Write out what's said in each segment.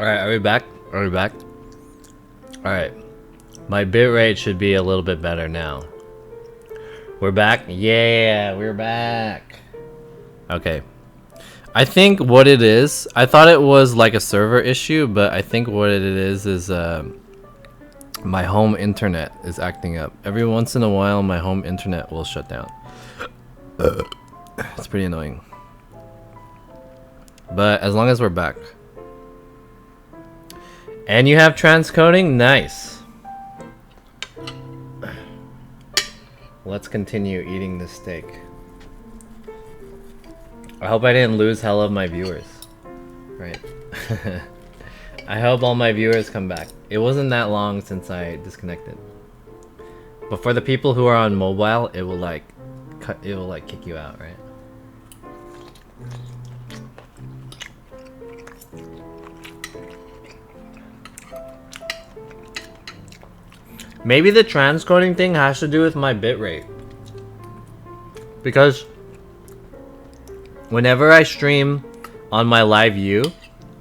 Alright, are we back? Are we back? Alright. My bitrate should be a little bit better now. We're back? Yeah, we're back. Okay. I think what it is, I thought it was like a server issue, but I think what it is my home internet is acting up. Every once in a while, my home internet will shut down. It's pretty annoying. But as long as we're back. And you have transcoding? Nice. Let's continue eating this steak. I hope I didn't lose hell of my viewers. Right. I hope all my viewers come back. It wasn't that long since I disconnected. But for the people who are on mobile, it will like kick you out, right? Maybe the transcoding thing has to do with my bitrate. Because whenever I stream on my live view,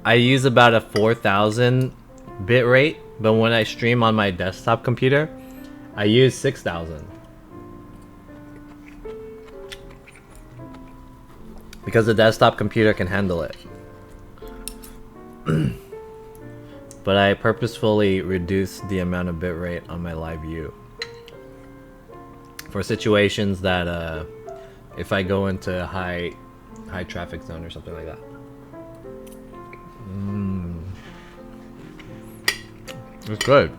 I use about a 4000 bitrate, but when I stream on my desktop computer, I use 6000. Because the desktop computer can handle it. But I purposefully reduced the amount of bitrate on my live view. For situations that if I go into a high traffic zone or something like that. It's good.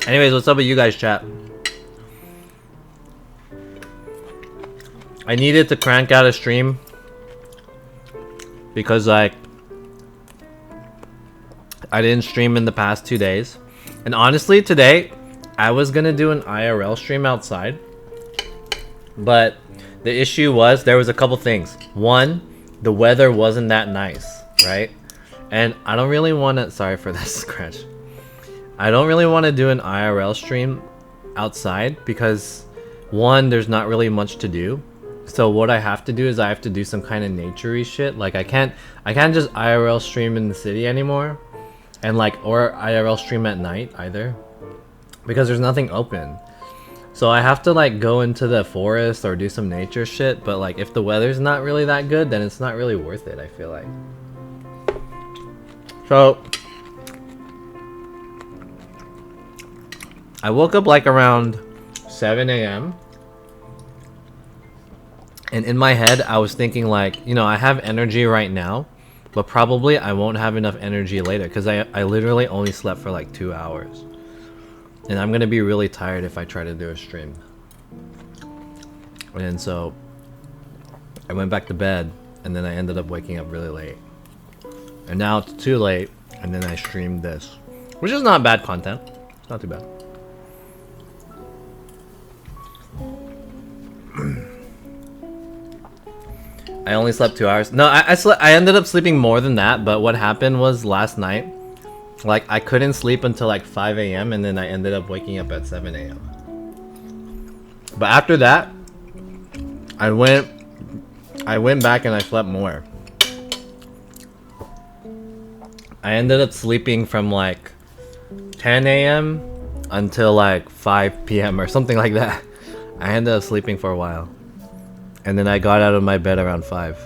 Anyways, what's up with you guys, chat? I needed to crank out a stream because like I didn't stream in the past 2 days. And honestly, today I was gonna do an IRL stream outside. But the issue was there was a couple things. One, the weather wasn't that nice, right? And I don't really want to, sorry for this scratch. I don't really want to do an IRL stream outside because one, there's not really much to do. So what I have to do is I have to do some kind of naturey shit. Like I can't just IRL stream in the city anymore. And like, or IRL stream at night either. Because there's nothing open. So I have to like go into the forest or do some nature shit. But like if the weather's not really that good, then it's not really worth it, I feel like. So I woke up like around 7 a.m. And in my head, I was thinking like, you know, I have energy right now. But probably I won't have enough energy later because I literally only slept for like 2 hours. And I'm going to be really tired if I try to do a stream. And so I went back to bed and then I ended up waking up really late. And now it's too late and then I streamed this. Which is not bad content. It's not too bad. I only slept 2 hours. No, I ended up sleeping more than that, but what happened was last night, like I couldn't sleep until like 5 a.m. and then I ended up waking up at 7 a.m. But after that, I went back and I slept more. I ended up sleeping from like 10 a.m. until like 5 p.m. or something like that. I ended up sleeping for a while. And then I got out of my bed around 5.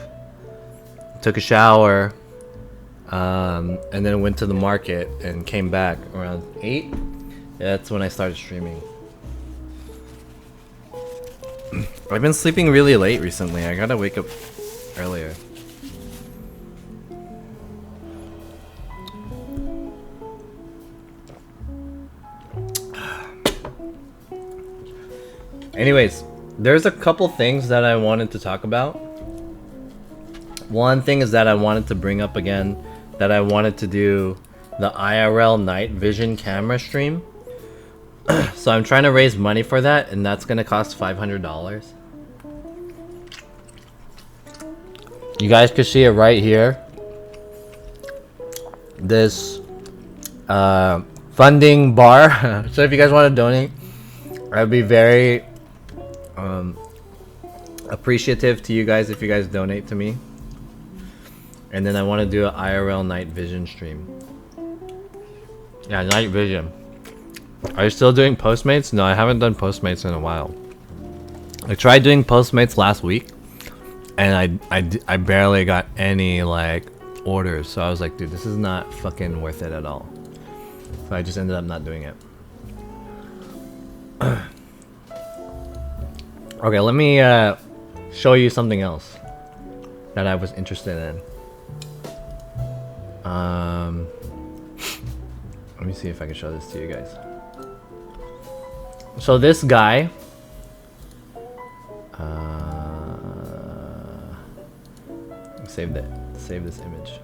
Took a shower. And then went to the market and came back around 8. That's when I started streaming. I've been sleeping really late recently. I gotta wake up earlier. Anyways. There's a couple things that I wanted to talk about. One thing is that I wanted to bring up again that I wanted to do the IRL night vision camera stream. So I'm trying to raise money for that and that's gonna cost $500. You guys can see it right here. This funding bar. So if you guys want to donate, I'd be very appreciative to you guys if you guys donate to me. And then I want to do an IRL night vision stream. Yeah, night vision. Are you still doing Postmates? No, I haven't done Postmates in a while. I tried doing Postmates last week, and I barely got any like orders. So I was like, dude, this is not fucking worth it at all. So I just ended up not doing it. Okay, let me show you something else that I was interested in. Let me see if I can show this to you guys. So this guy, save this image.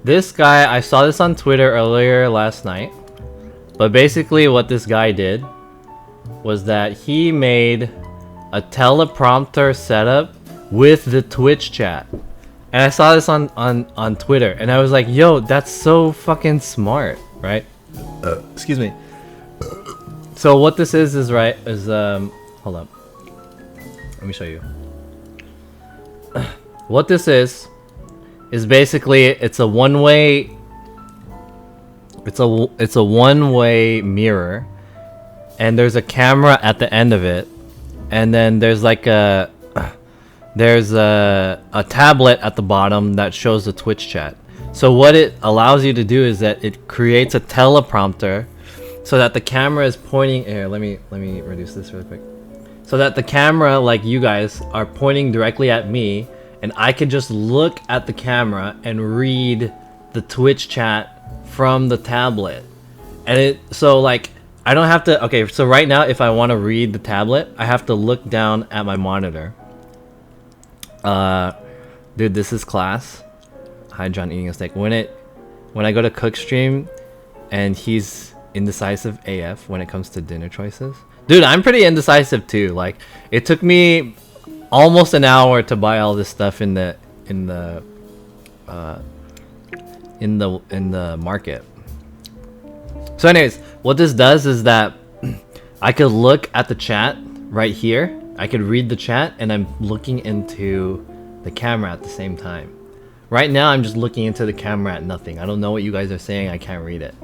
This guy, I saw this on Twitter earlier last night, but basically what this guy did was that he made a teleprompter setup with the Twitch chat. And I saw this on Twitter, and I was like, yo, that's so fucking smart, right? Excuse me. So what this is hold up. Let me show you. What this is basically it's a one-way mirror, and there's a camera at the end of it, and then there's like a tablet at the bottom that shows the Twitch chat. So what it allows you to do is that it creates a teleprompter so that the camera is pointing here. Let me reduce this really quick. So that the camera, like you guys, are pointing directly at me, and I could just look at the camera and read the Twitch chat from the tablet. And so like I don't have to, okay, so right now if I want to read the tablet, I have to look down at my monitor. Dude, this is class. Hi John, eating a steak. When I go to Cookstream and he's indecisive AF when it comes to dinner choices. Dude, I'm pretty indecisive too. Like it took me almost an hour to buy all this stuff in the market. So anyways, what this does is that I could look at the chat right here. I could read the chat, and I'm looking into the camera at the same time. Right now, I'm just looking into the camera at nothing. I don't know what you guys are saying. I can't read it.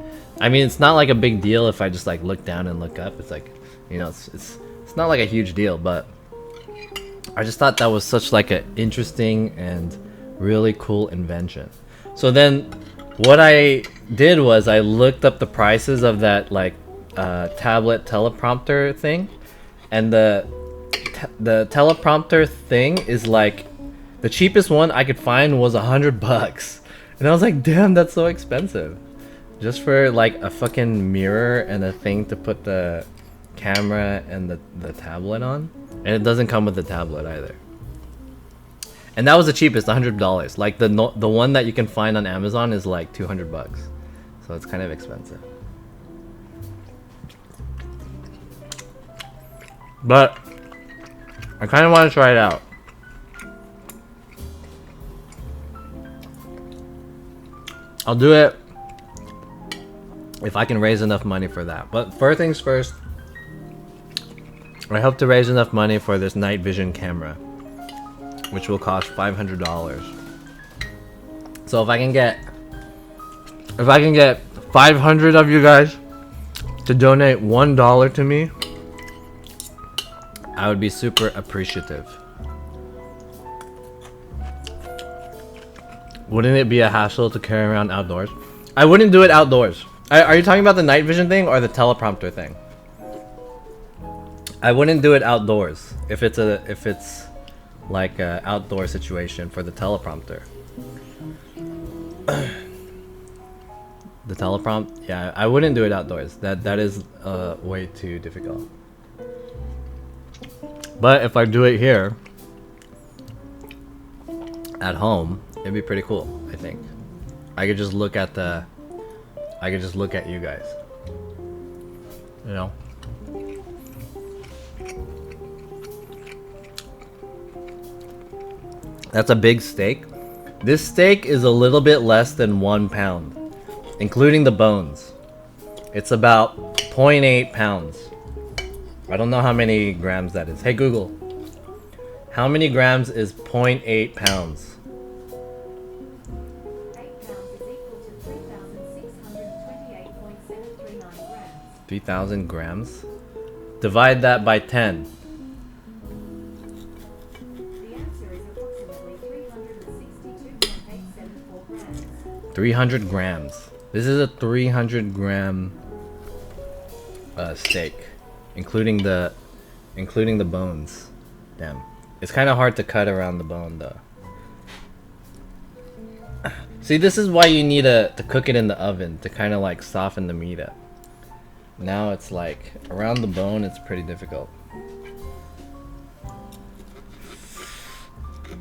I mean, it's not like a big deal if I just like look down and look up. It's like, you know, it's not like a huge deal, but I just thought that was such like an interesting and really cool invention. So then what I did was I looked up the prices of that like tablet teleprompter thing, and the teleprompter thing is like the cheapest one I could find was $100, and I was like, damn, that's so expensive just for like a fucking mirror and a thing to put the camera and the tablet on. And it doesn't come with the tablet either. And that was the cheapest, $100. Like the one that you can find on Amazon is like $200, so it's kind of expensive. But I kind of want to try it out. I'll do it if I can raise enough money for that. But first things first, I hope to raise enough money for this night vision camera, which will cost $500. So if I can get 500 of you guys to donate $1 to me, I would be super appreciative. Wouldn't it be a hassle to carry around outdoors? I wouldn't do it outdoors. Are you talking about the night vision thing or the teleprompter thing? I wouldn't do it outdoors if it's like a outdoor situation for the teleprompter. The teleprompt, yeah, I wouldn't do it outdoors. That is way too difficult. But if I do it here at home, it'd be pretty cool, I think. I could just look at you guys. You know? That's a big steak. This steak is a little bit less than 1 pound, including the bones. It's about 0.8 pounds. I don't know how many grams that is. Hey Google, how many grams is 0.8 pounds? 8 pounds is equal to 3,628.739 grams. 3,000 grams? Divide that by 10. The answer is approximately 362.874 grams. 300 grams. This is a 300 gram steak, including the bones. Damn, it's kind of hard to cut around the bone though. See, this is why you need to cook it in the oven to kind of like soften the meat up. Now it's like around the bone, it's pretty difficult.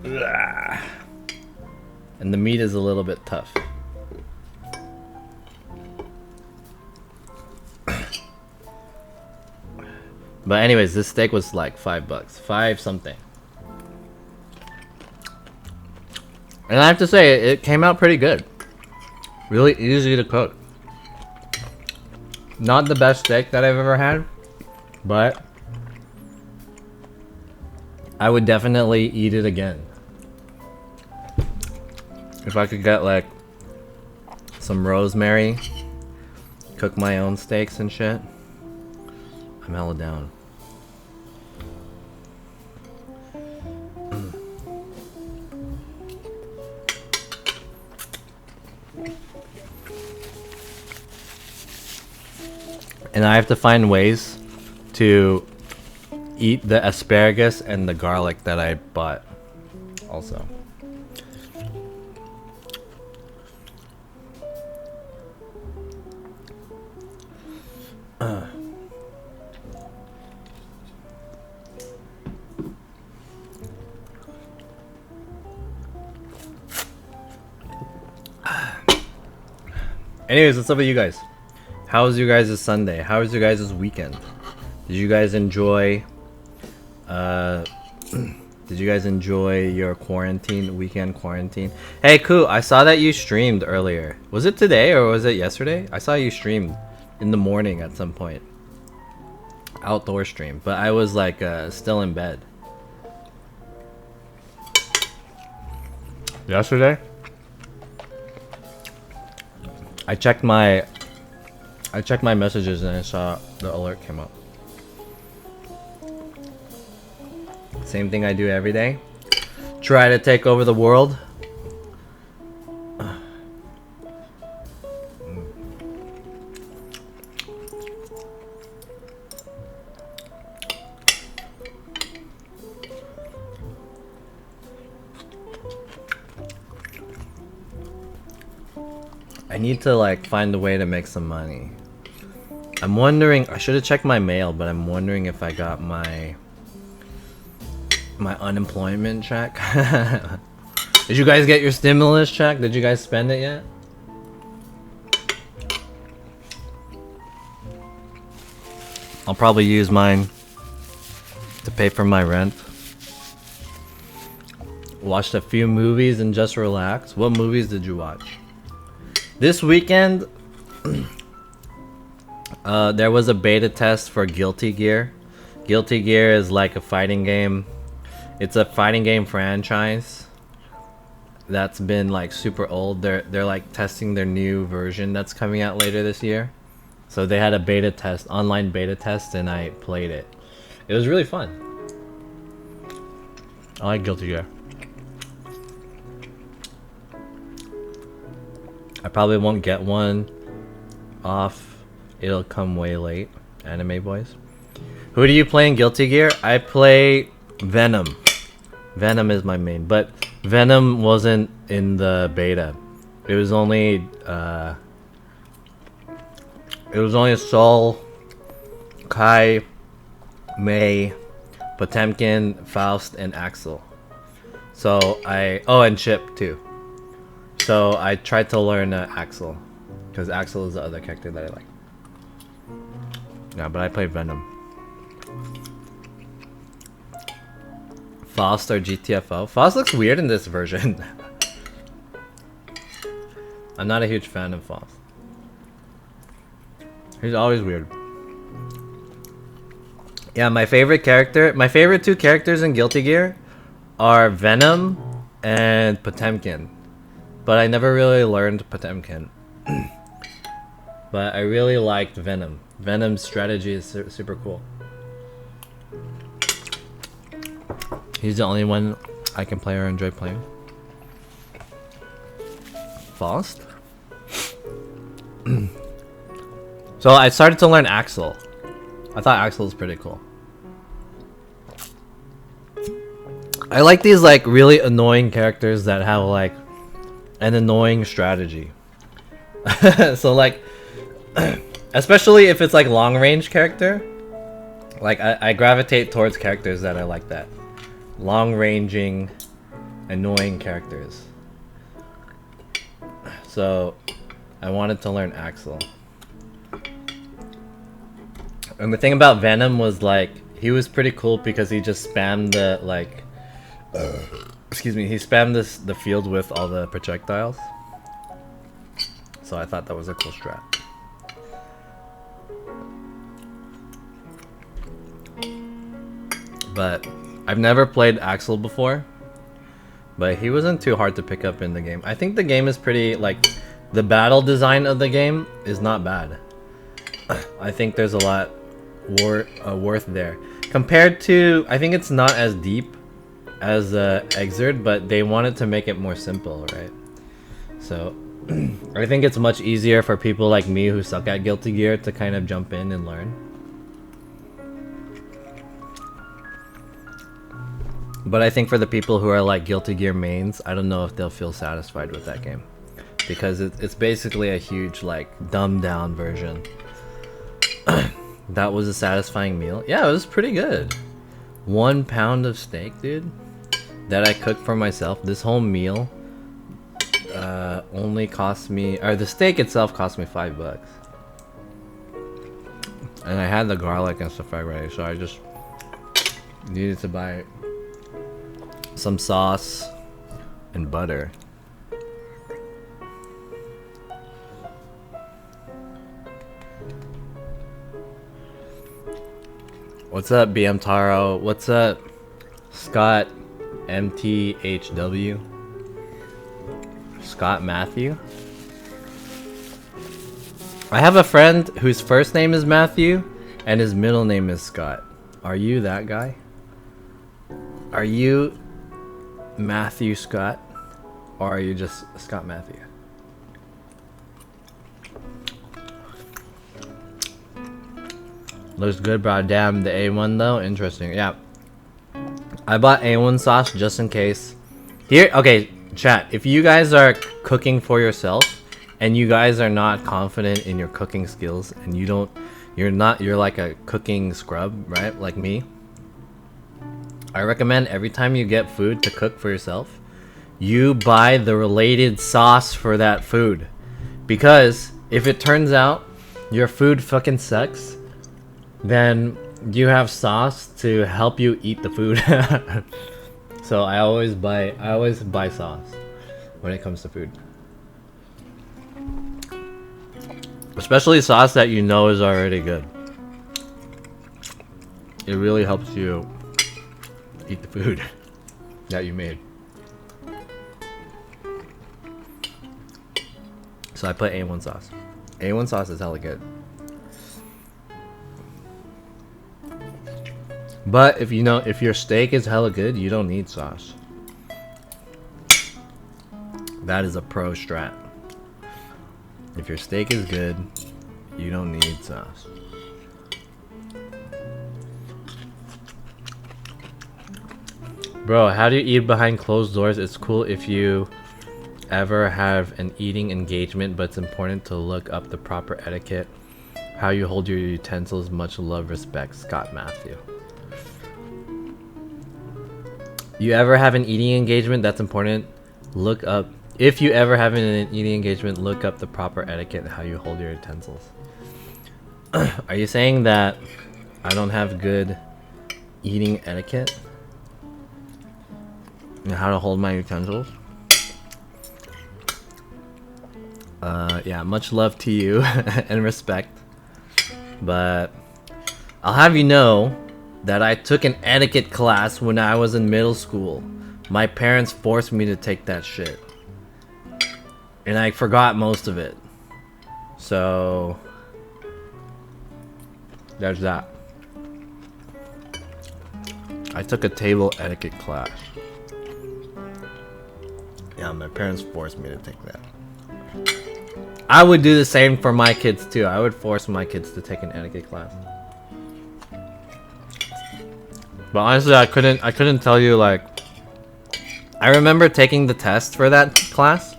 And the meat is a little bit tough. But anyways, this steak was like $5, 5 something. And I have to say, it came out pretty good. Really easy to cook. Not the best steak that I've ever had, but I would definitely eat it again. If I could get like some rosemary, cook my own steaks and shit, I'm hella down. And I have to find ways to eat the asparagus and the garlic that I bought also. Anyways, what's up with you guys? How was your guys' Sunday? How was your guys' weekend? Did you guys enjoy did you guys enjoy your weekend quarantine? Hey Ku, I saw that you streamed earlier. Was it today or was it yesterday? I saw you streamed in the morning at some point. Outdoor stream, but I was like still in bed. Yesterday? I checked my messages and I saw the alert came up. Same thing I do every day. Try to take over the world. I need to like find a way to make some money. I'm wondering, I should have checked my mail, but I'm wondering if I got my unemployment check. Did you guys get your stimulus check? Did you guys spend it yet? I'll probably use mine to pay for my rent. Watched a few movies and just relaxed. What movies did you watch? This weekend, there was a beta test for Guilty Gear. Guilty Gear is like a fighting game. It's a fighting game franchise that's been like super old. They're like testing their new version that's coming out later this year. So they had a beta test, online beta test, and I played it. It was really fun. I like Guilty Gear. I probably won't get one off. It'll come way late. Anime boys. Who do you play in Guilty Gear? I play Venom. Venom is my main, but Venom wasn't in the beta. It was only Sol, Kai, Mei, Potemkin, Faust, and Axel. So and Chip too. So I tried to learn Axel, because Axel is the other character that I like. Yeah, but I play Venom. Faust or GTFO? Faust looks weird in this version. I'm not a huge fan of Faust. He's always weird. Yeah, my favorite character, my favorite two characters in Guilty Gear are Venom and Potemkin. But I never really learned Potemkin. But I really liked Venom. Venom's strategy is super cool. He's the only one I can play or enjoy playing. Faust? So I started to learn Axel. I thought Axel was pretty cool. I like these like really annoying characters that have like an annoying strategy. So like, especially if it's like long range character, like I gravitate towards characters that are like that. Long ranging, annoying characters. So I wanted to learn Axel. And the thing about Venom was like, he was pretty cool because he just spammed the like, excuse me, he spammed the field with all the projectiles. So I thought that was a cool strat. But I've never played Axel before, but he wasn't too hard to pick up in the game. I think the game is pretty, like, the battle design of the game is not bad. I think there's a lot worth there. Compared to, I think it's not as deep as Exerd, but they wanted to make it more simple, right? So I think it's much easier for people like me who suck at Guilty Gear to kind of jump in and learn. But I think for the people who are like Guilty Gear mains, I don't know if they'll feel satisfied with that game. Because it's basically a huge, like, dumbed down version. That was a satisfying meal. Yeah, it was pretty good. 1 pound of steak, dude, that I cooked for myself. This whole meal only cost me, or the steak itself cost me $5. And I had the garlic and stuff already, so I just needed to buy some sauce and butter. What's up, BM Taro? What's up, Scott MTHW? Scott Matthew? I have a friend whose first name is Matthew and his middle name is Scott. Are you that guy? Are you Matthew Scott? Or are you just Scott Matthew? Looks good, bro. Damn, the A1 though, interesting. Yeah, I bought A1 sauce just in case. Here, okay, chat. If you guys are cooking for yourself and you guys are not confident in your cooking skills and you're like a cooking scrub, right? Like me. I recommend every time you get food to cook for yourself, you buy the related sauce for that food. Because if it turns out your food fucking sucks, then you have sauce to help you eat the food. So I always buy sauce when it comes to food. Especially sauce that you know is already good. It really helps you eat the food that you made. So I put A1 sauce. A1 sauce is hella good. But if you know, if your steak is hella good, you don't need sauce. That is a pro strat. If your steak is good, you don't need sauce. Bro, how do you eat behind closed doors? It's cool if you ever have an eating engagement, but it's important to look up the proper etiquette. How you hold your utensils. Much love, respect, Scott Matthew. You ever have an eating engagement? That's important. Look up. If you ever have an eating engagement, look up the proper etiquette and how you hold your utensils. Are you saying that I don't have good eating etiquette? And how to hold my utensils? Yeah, much love to you and respect. But I'll have you know that I took an etiquette class when I was in middle school. My parents forced me to take that shit. And I forgot most of it. So there's that. I took a table etiquette class. Yeah, my parents forced me to take that. I would do the same for my kids too. I would force my kids to take an etiquette class. But honestly, I couldn't tell you, like, I remember taking the test for that class,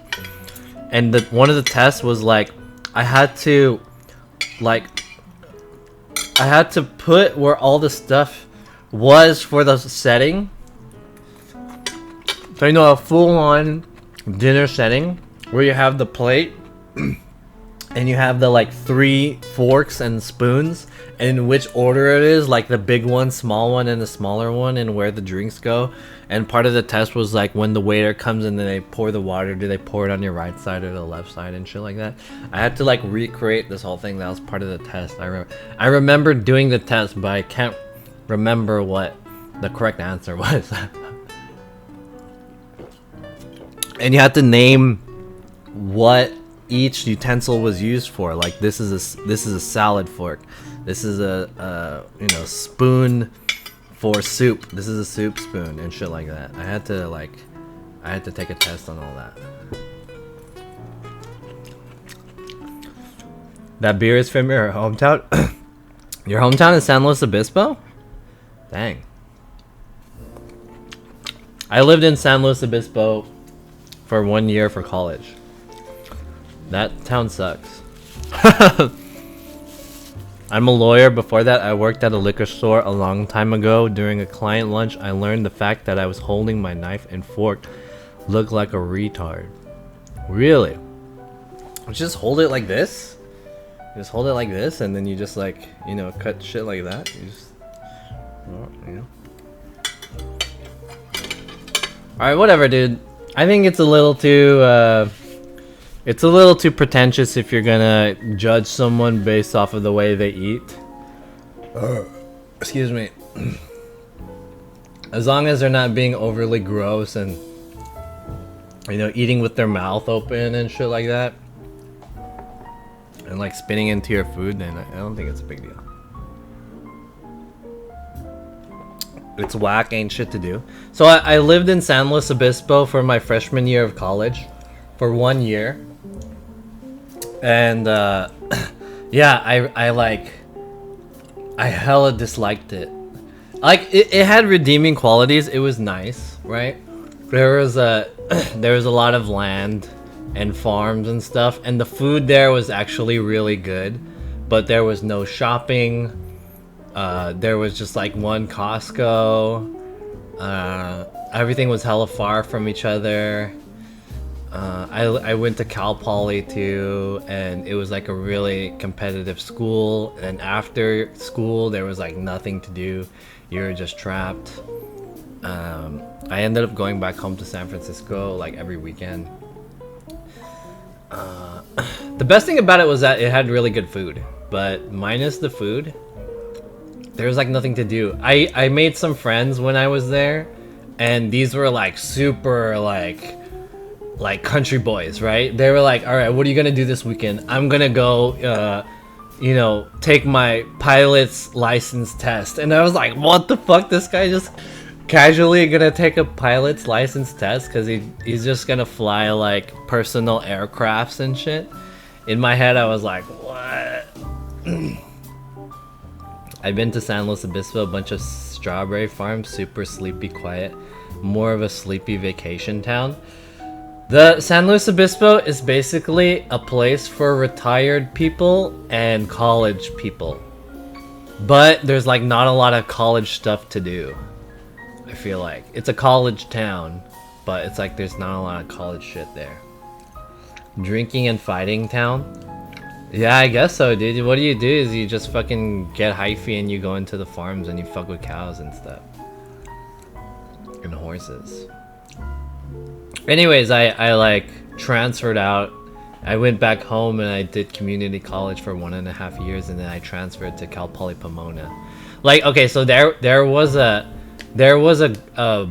and one of the tests was like I had to put where all the stuff was for the setting. So, you know, a full-on dinner setting where you have the plate and you have the like 3 forks and spoons, and in which order it is, like the big one, small one, and the smaller one, and where the drinks go. And part of the test was like when the waiter comes in and they pour the water, do they pour it on your right side or the left side and shit like that. I had to like recreate this whole thing. That was part of the test. I remember doing the test, but I can't remember what the correct answer was. And you had to name what each utensil was used for. Like this is a salad fork. This is a spoon for soup. This is a soup spoon and shit like that. I had to take a test on all that. That beer is from your hometown. Your hometown is San Luis Obispo? Dang. I lived in San Luis Obispo for 1 year for college. That town sucks. I'm a lawyer. Before that, I worked at a liquor store a long time ago. During a client lunch, I learned the fact that I was holding my knife and fork looked like a retard. Really? Just hold it like this? Just hold it like this, and then you just like, you know, cut shit like that. You just, you know. Alright, whatever, dude. I think it's a little too, pretentious if you're gonna judge someone based off of the way they eat. Excuse me. As long as they're not being overly gross and, you know, eating with their mouth open and shit like that, and like spitting into your food, then I don't think it's a big deal. It's whack, ain't shit to do. So I lived in San Luis Obispo for my freshman year of college for 1 year. And yeah, I hella disliked it. Like it had redeeming qualities. It was nice, right? There was a lot of land and farms and stuff, and the food there was actually really good, but there was no shopping. There was just like one Costco. Everything was hella far from each other. I went to Cal Poly too, and it was like a really competitive school, and after school there was like nothing to do. You were just trapped. I ended up going back home to San Francisco like every weekend. The best thing about it was that it had really good food, but minus the food, there was like nothing to do. I made some friends when I was there, and these were like super like country boys, right? They were like, all right, what are you gonna do this weekend? I'm gonna go you know, take my pilot's license test. And I was like, what the fuck? This guy just casually gonna take a pilot's license test because he's just gonna fly like personal aircrafts and shit. In my head I was like, what? I've been to San Luis Obispo, a bunch of strawberry farms, super sleepy, quiet, more of a sleepy vacation town. The San Luis Obispo is basically a place for retired people and college people, but there's like not a lot of college stuff to do. I feel like it's a college town, but it's like there's not a lot of college shit there. Drinking and fighting town? Yeah, I guess so, dude. What do is you just fucking get hyphy and you go into the farms and you fuck with cows and stuff. And horses. Anyways, I like transferred out. I went back home and I did community college for 1.5 years, and then I transferred to Cal Poly Pomona. Like, okay, so there was a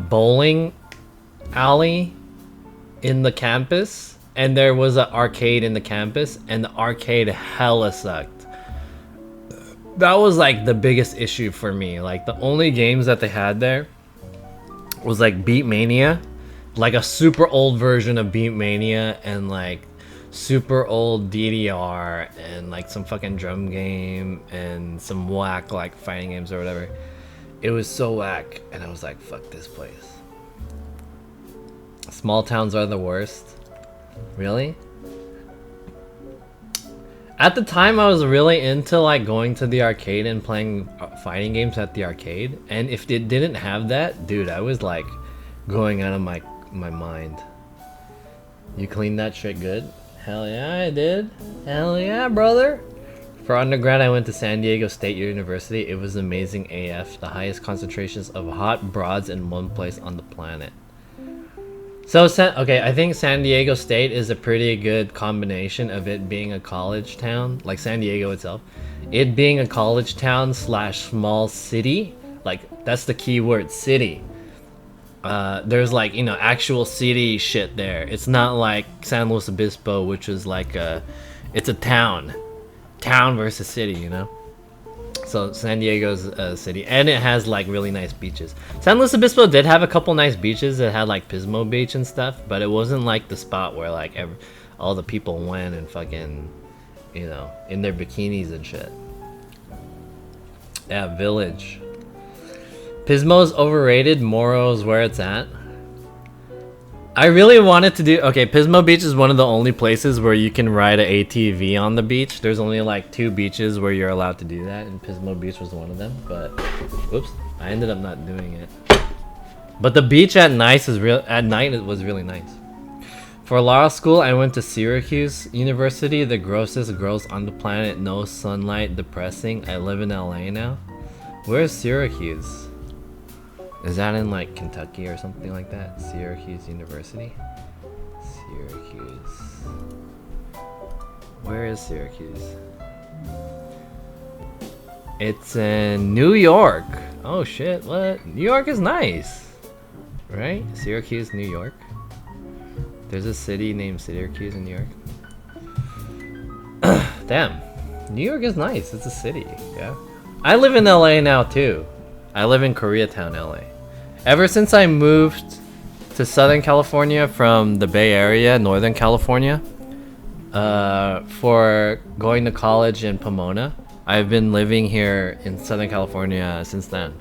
bowling alley in the campus, and there was an arcade in the campus, and the arcade hella sucked. That was like the biggest issue for me. Like, the only games that they had there was like Beat Mania, like a super old version of Beat Mania, and like super old DDR, and like some fucking drum game and some whack like fighting games or whatever. It was so whack, and I was like, fuck this place. Small towns are the worst. Really? At the time, I was really into like going to the arcade and playing fighting games at the arcade, and if it didn't have that, dude, I was like going out of my mind. You cleaned that shit good? Hell yeah, I did. Hell yeah, brother. For undergrad, I went to San Diego State University. It was amazing AF. The highest concentrations of hot broads in one place on the planet. So, okay, I think San Diego State is a pretty good combination of it being a college town, like San Diego itself. It being a college town / small city, like, that's the key word, city. There's like, you know, actual city shit there. It's not like San Luis Obispo, which is like it's a town versus city, you know. So San Diego's a city, and it has like really nice beaches. San Luis Obispo did have a couple nice beaches. It had like Pismo Beach and stuff, but it wasn't like the spot where like all the people went and fucking, you know, in their bikinis and shit. Yeah, Village. Pismo's overrated. Moro's where it's at. I really wanted to do... Okay, Pismo Beach is one of the only places where you can ride an ATV on the beach. There's only like 2 beaches where you're allowed to do that, and Pismo Beach was one of them. But, whoops, I ended up not doing it. But the beach at night it was really nice. For law school, I went to Syracuse University, the grossest girls on the planet, no sunlight, depressing. I live in LA now. Where's Syracuse? Is that in like Kentucky or something like that? Syracuse University? Syracuse. Where is Syracuse? It's in New York. Oh shit, what? New York is nice. Right? Syracuse, New York. There's a city named Syracuse in New York. Damn. New York is nice. It's a city. Yeah. I live in LA now too. I live in Koreatown, LA. Ever since I moved to Southern California from the Bay Area, Northern California, for going to college in Pomona, I've been living here in Southern California since then.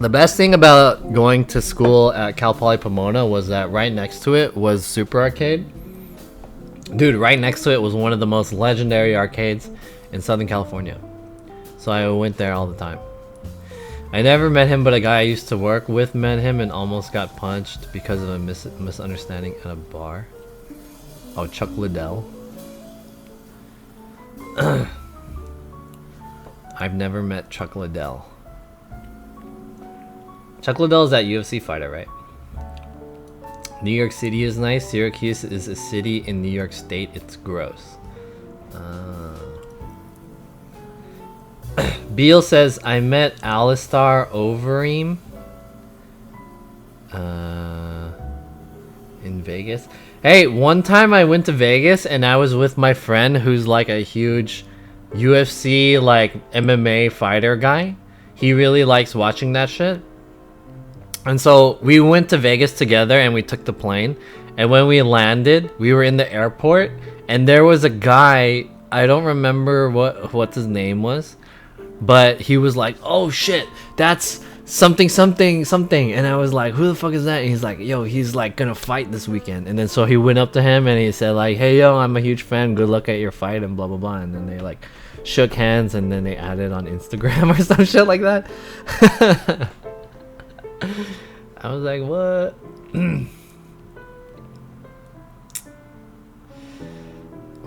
The best thing about going to school at Cal Poly Pomona was that right next to it was Super Arcade. Dude, right next to it was one of the most legendary arcades in Southern California. So I went there all the time. I never met him, but a guy I used to work with met him and almost got punched because of a misunderstanding at a bar. Oh, Chuck Liddell. I've never met Chuck Liddell. Chuck Liddell is that UFC fighter, right? New York City is nice. Syracuse is a city in New York State. It's gross. Beal says, I met Alistar Overeem in Vegas. Hey, one time I went to Vegas and I was with my friend who's like a huge UFC, like MMA fighter guy. He really likes watching that shit. And so we went to Vegas together and we took the plane. And when we landed, we were in the airport and there was a guy, I don't remember what his name was. But he was like, oh shit, that's something. And I was like, who the fuck is that? And he's like, yo, he's like gonna fight this weekend. And then so he went up to him and he said like, hey yo, I'm a huge fan. Good luck at your fight and blah, blah, blah. And then they like shook hands and then they added on Instagram or some shit like that. I was like, what?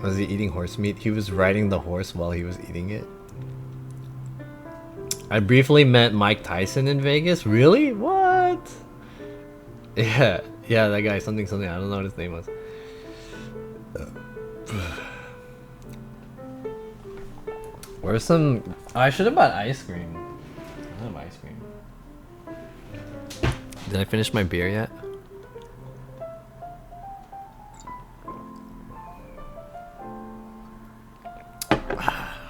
Was he eating horse meat? He was riding the horse while he was eating it. I briefly met Mike Tyson in Vegas. Really? What? Yeah, that guy. Something. I don't know what his name was. Where's some? Oh, I should have bought ice cream. I don't have ice cream. Did I finish my beer yet?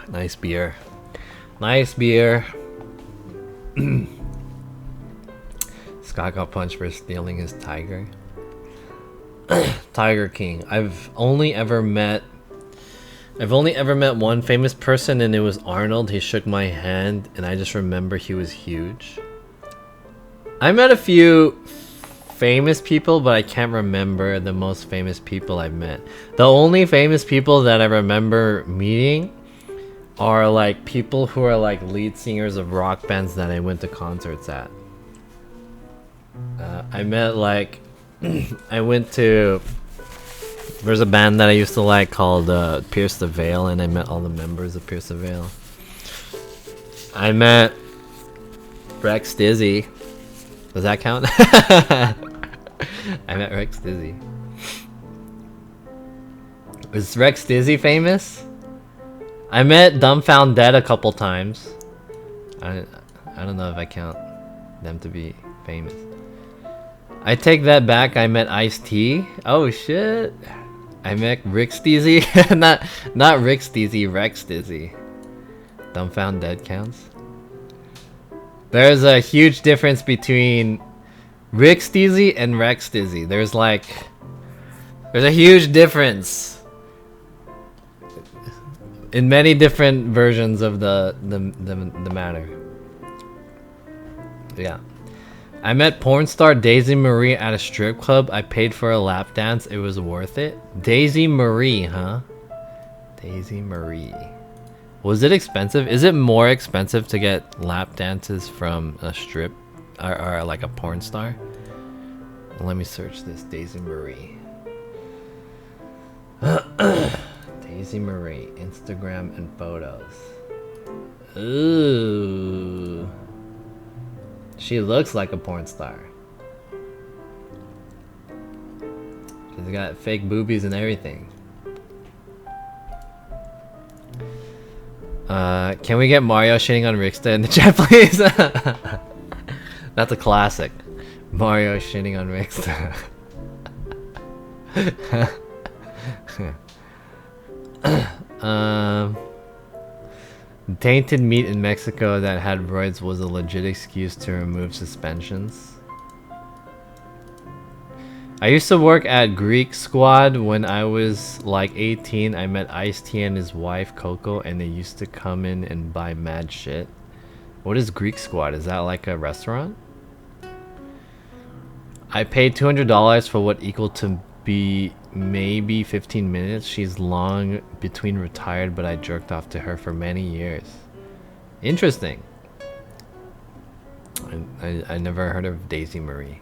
Nice beer. Nice beer. Scott got punched for stealing his tiger. Tiger King. I've only ever met one famous person, and it was Arnold. He shook my hand and I just remember he was huge. I met a few famous people, but I can't remember the most famous people I've met. The only famous people that I remember meeting are like people who are like lead singers of rock bands that I went to concerts at. I met like I went to, there's a band that I used to like called Pierce the Veil, and I met all the members of Pierce the Veil. I met Rex Dizzy. Does that count? I met Rex Dizzy. Is Rex Dizzy famous? I met Dumbfound Dead a couple times. I don't know if I count them to be famous. I take that back. I met Ice-T. Oh shit! I met Rick Steezy. not Rick Steezy. Rex Dizzy. Dumbfound Dead counts. There's a huge difference between Rick Steezy and Rex Dizzy. There's a huge difference in many different versions of the matter. Yeah. I met porn star Daisy Marie at a strip club. I paid for a lap dance. It was worth it. Daisy Marie, huh? Daisy Marie. Was it expensive? Is it more expensive to get lap dances from a strip or like a porn star? Let me search this. Daisy Marie. Daisy Marie. Instagram and photos. Ooh. She looks like a porn star. She's got fake boobies and everything. Can we get Mario shitting on Ricksta in the chat, please? That's a classic. Mario shitting on Ricksta. Tainted meat in Mexico that had roids was a legit excuse to remove suspensions. I used to work at Greek Squad when I was like 18. I met Ice-T and his wife Coco, and they used to come in and buy mad shit. What is Greek Squad? Is that like a restaurant? I paid $200 for what equal to be maybe 15 minutes. She's long between retired, but I jerked off to her for many years. Interesting. I never heard of Daisy Marie.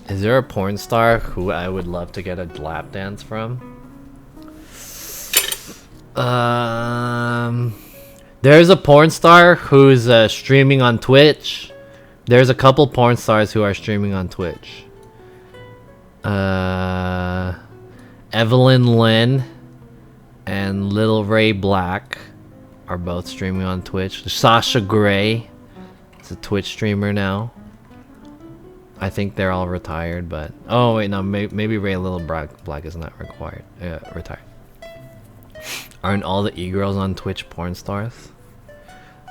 Is there a porn star who I would love to get a lap dance from? There's a porn star who's streaming on Twitch. There's a couple porn stars who are streaming on Twitch. Evelyn Lynn and Little Ray Black are both streaming on Twitch. Sasha Grey is a Twitch streamer now. I think they're all retired, but oh wait, no, maybe Ray Little Black is not retired. Aren't all the e-girls on Twitch porn stars?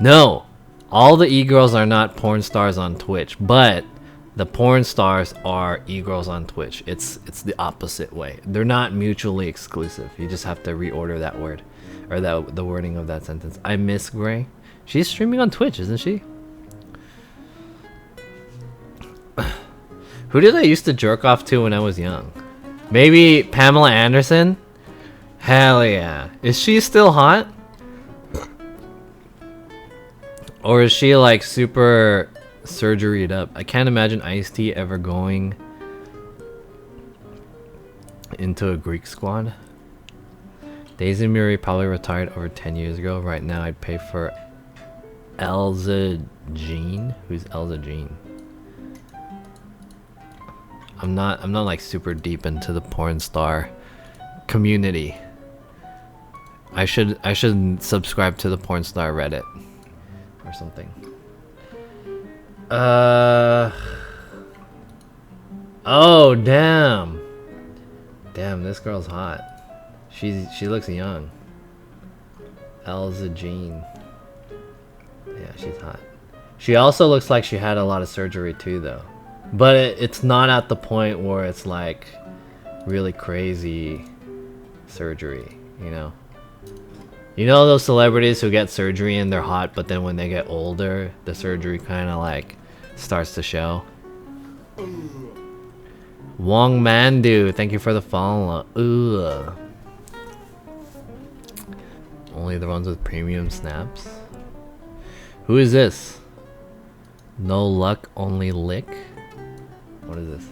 No, all the e-girls are not porn stars on Twitch, but the porn stars are e-girls on Twitch. It's the opposite way. They're not mutually exclusive. You just have to reorder that word, or the wording of that sentence. I miss Gray. She's streaming on Twitch, isn't she? Who did I used to jerk off to when I was young? Maybe Pamela Anderson? Hell yeah. Is she still hot? Or is she like super surgeryed up? I can't imagine Ice-T ever going into a Greek Squad. Daisy Marie probably retired over 10 years ago. Right now I'd pay for Elza Jean. Who's Elza Jean? I'm not like super deep into the porn star community. I should subscribe to the porn star Reddit or something. Oh damn. Damn, this girl's hot. She looks young. Elza Jean. Yeah, she's hot. She also looks like she had a lot of surgery too though. But it's not at the point where it's like really crazy surgery, you know? You know those celebrities who get surgery and they're hot, but then when they get older, the surgery kind of like starts to show? Wong Mandu, thank you for the follow. Ooh. Only the ones with premium snaps. Who is this? No luck, only lick. What is this?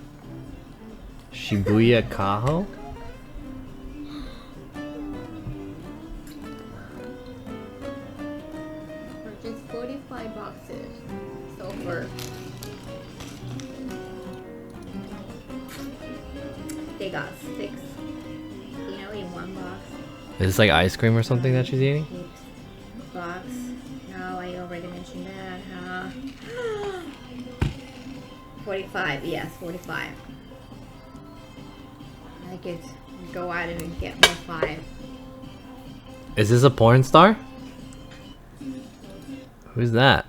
Shibuya Kaho? Purchased 45 boxes so far. They got 6, in one box. Is this like ice cream or something that she's eating? Box. No, I already mentioned that, huh? 45, yes, 45. I could go out and get more 5. Is this a porn star? Who's that?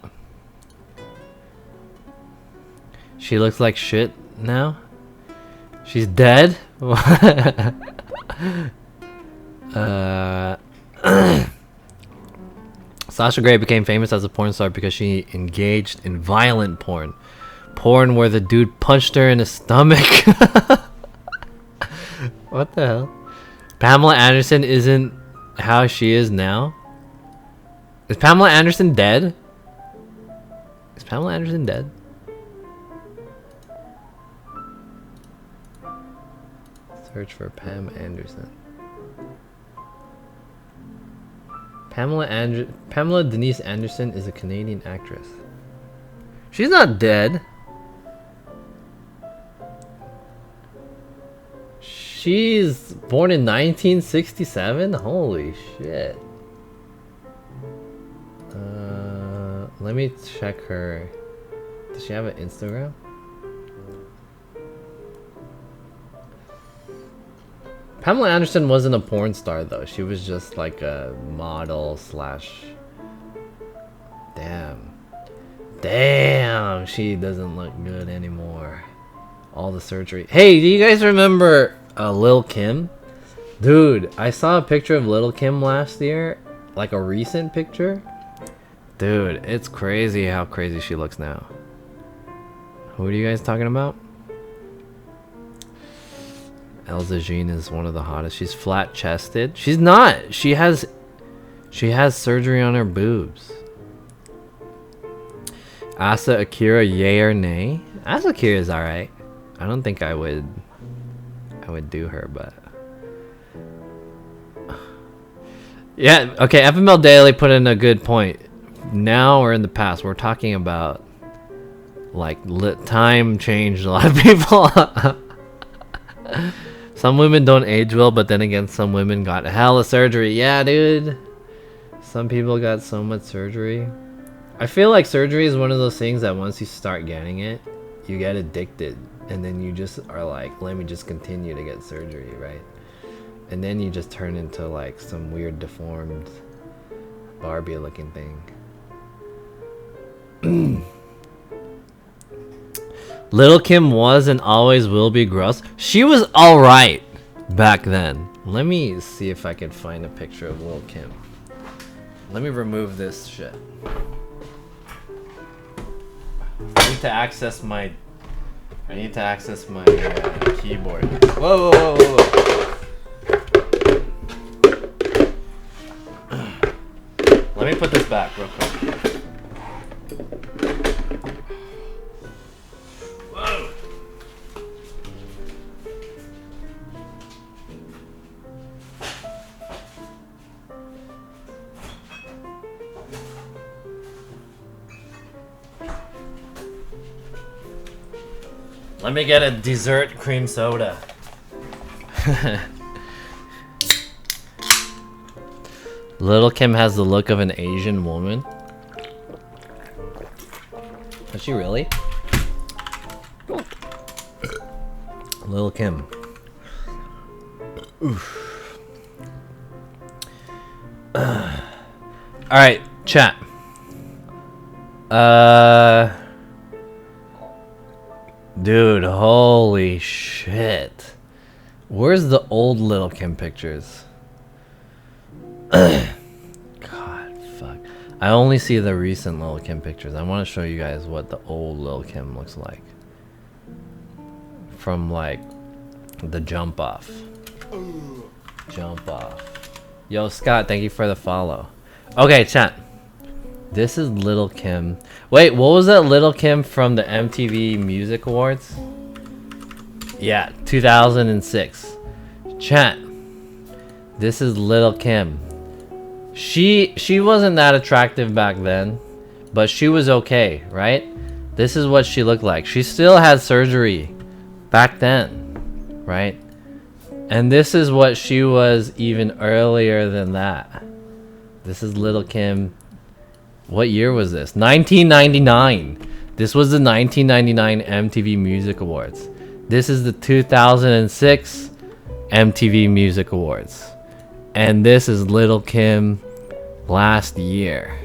She looks like shit now? She's dead? Sasha Grey became famous as a porn star because she engaged in violent porn. Porn where the dude punched her in the stomach. What the hell? Pamela Anderson isn't how she is now? Is Pamela Anderson dead? Is Pamela Anderson dead? Search for Pam Anderson. Pamela Denise Anderson is a Canadian actress. She's not dead. She's born in 1967? Holy shit. Let me check her. Does she have an Instagram? Pamela Anderson wasn't a porn star though. She was just like a model slash... Damn, she doesn't look good anymore. All the surgery. Hey, do you guys remember Lil Kim? Dude, I saw a picture of Lil Kim last year. Like a recent picture. Dude, it's crazy how crazy she looks now. Who are you guys talking about? Elza Jean is one of the hottest. She's flat chested. She's not. She has surgery on her boobs. Asa Akira, yay or nay? Asa Akira is alright. I don't think I would do her, but yeah, okay, FML Daily put in a good point. Now or in the past, we're talking about like time changed a lot of people. Some women don't age well, but then again, some women got hella surgery. Yeah, dude. Some people got so much surgery. I feel like surgery is one of those things that once you start getting it, you get addicted. And then you just are like, let me just continue to get surgery, right? And then you just turn into like some weird deformed Barbie looking thing. Little Kim was and always will be gross. She was alright back then. Let me see if I can find a picture of Lil Kim. Let me remove this shit. I need to access my keyboard. Whoa, whoa, whoa, whoa. Let me put this back real quick. Whoa. Let me get a dessert cream soda. Little Kim has the look of an Asian woman. Is she really? Little Kim. Oof. Alright, chat. Dude, holy shit. Where's the old Little Kim pictures? God, fuck. I only see the recent Little Kim pictures. I want to show you guys what the old Little Kim looks like. From like the jump off. Jump off. Yo, Scott, thank you for the follow. Okay, chat. This is Little Kim. Wait, what was that Little Kim from the MTV Music Awards? Yeah, 2006. Chat. This is Little Kim. She wasn't that attractive back then, but she was okay, right? This is what she looked like. She still had surgery back then, right? And this is what she was even earlier than that. This is Little Kim. What year was this? 1999. This was the 1999 MTV Music Awards. This is the 2006 MTV Music Awards. And this is Little Kim last year.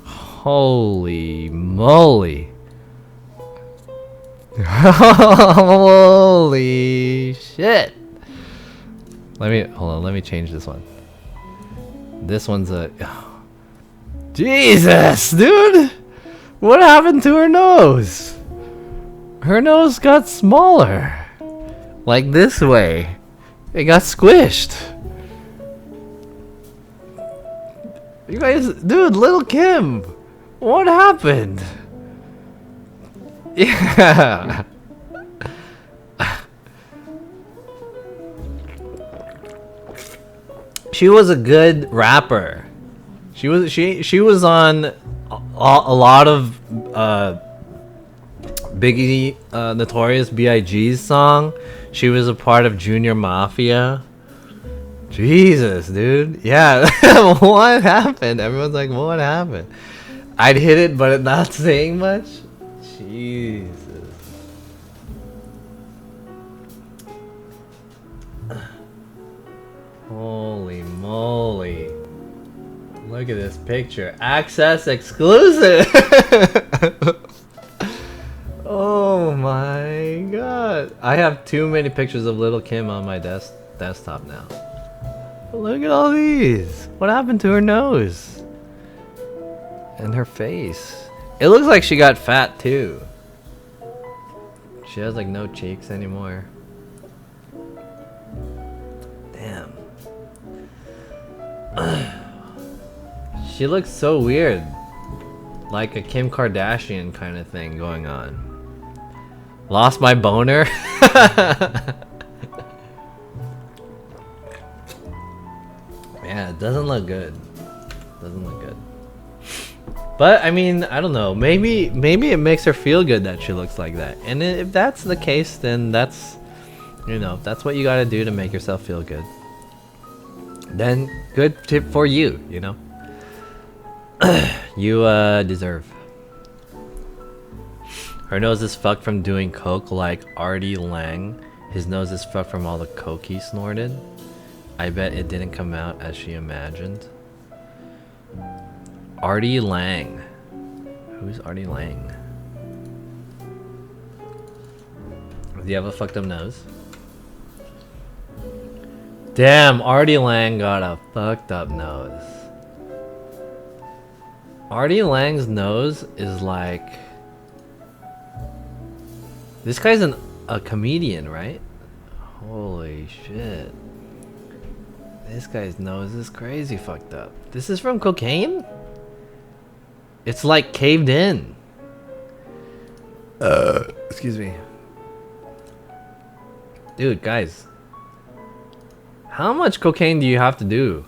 Holy moly. Holy shit. Hold on, let me change this one. This one's a... Jesus, dude! What happened to her nose? Her nose got smaller. Like this way. It got squished. You guys... Dude, Little Kim! What happened? Yeah. She was a good rapper. She was on a lot of Biggie, Notorious B.I.G.'s song. She was a part of Junior Mafia. Jesus, dude. Yeah. What happened? Everyone's like, what happened? I'd hit it, but it's not saying much. Jesus. Holy moly. Look at this picture. Access exclusive. Oh my god. I have too many pictures of Little Kim on my desktop now. Look at all these. What happened to her nose? And her face. It looks like she got fat too. She has like no cheeks anymore. Damn. She looks so weird. Like a Kim Kardashian kind of thing going on. Lost my boner? Yeah, it doesn't look good. Doesn't look good. But I mean, I don't know. Maybe it makes her feel good that she looks like that. And if that's the case, then that's, you know, that's what you gotta do to make yourself feel good. Then good tip for you, you know. You deserve. Her nose is fucked from doing coke like Artie Lang. His nose is fucked from all the coke he snorted. I bet it didn't come out as she imagined. Artie Lang. Who's Artie Lang? Do you have a fucked up nose? Damn, Artie Lang got a fucked up nose. Artie Lang's nose is like... This guy's a comedian, right? Holy shit. This guy's nose is crazy fucked up. This is from cocaine? It's like caved in. Excuse me. Dude, guys. How much cocaine do you have to do